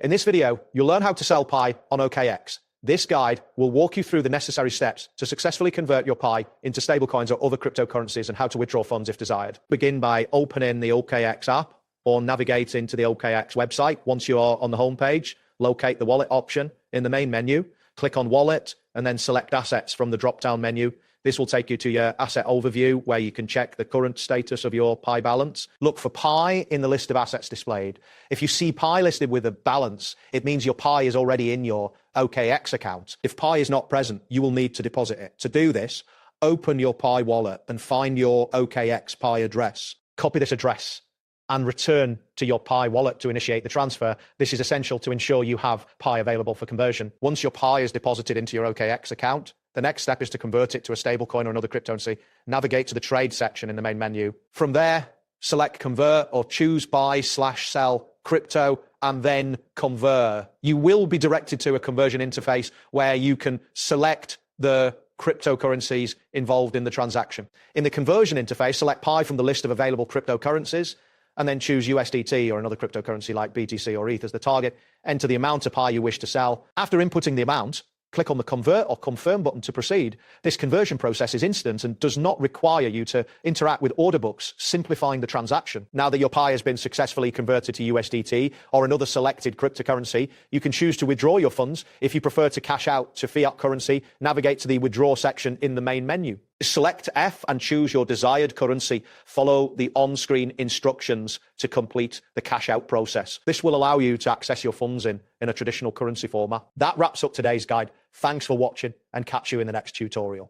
In this video, you'll learn how to sell Pi on OKX. This guide will walk you through the necessary steps to successfully convert your Pi into stablecoins or other cryptocurrencies and how to withdraw funds if desired. Begin by opening the OKX app or navigate into the OKX website. Once you are on the homepage, locate the wallet option in the main menu, click on wallet, and then select assets from the drop-down menu. This will take you to your asset overview where you can check the current status of your Pi balance. Look for Pi in the list of assets displayed. If you see Pi listed with a balance, it means your Pi is already in your OKX account. If Pi is not present, you will need to deposit it. To do this, open your Pi wallet and find your OKX Pi address. Copy this address and return to your Pi wallet to initiate the transfer. This is essential to ensure you have Pi available for conversion. Once your Pi is deposited into your OKX account, the next step is to convert it to a stablecoin or another cryptocurrency. Navigate to the trade section in the main menu. From there, select convert or choose buy/sell crypto and then convert. You will be directed to a conversion interface where you can select the cryptocurrencies involved in the transaction. In the conversion interface, select Pi from the list of available cryptocurrencies and then choose USDT or another cryptocurrency like BTC or ETH as the target. Enter the amount of Pi you wish to sell. After inputting the amount, click on the convert or confirm button to proceed. This conversion process is instant and does not require you to interact with order books, simplifying the transaction. Now that your Pi has been successfully converted to USDT or another selected cryptocurrency, you can choose to withdraw your funds. If you prefer to cash out to fiat currency, navigate to the withdraw section in the main menu. Select F and choose your desired currency. Follow the on-screen instructions to complete the cash out process. This will allow you to access your funds in a traditional currency format. That wraps up today's guide. Thanks for watching and catch you in the next tutorial.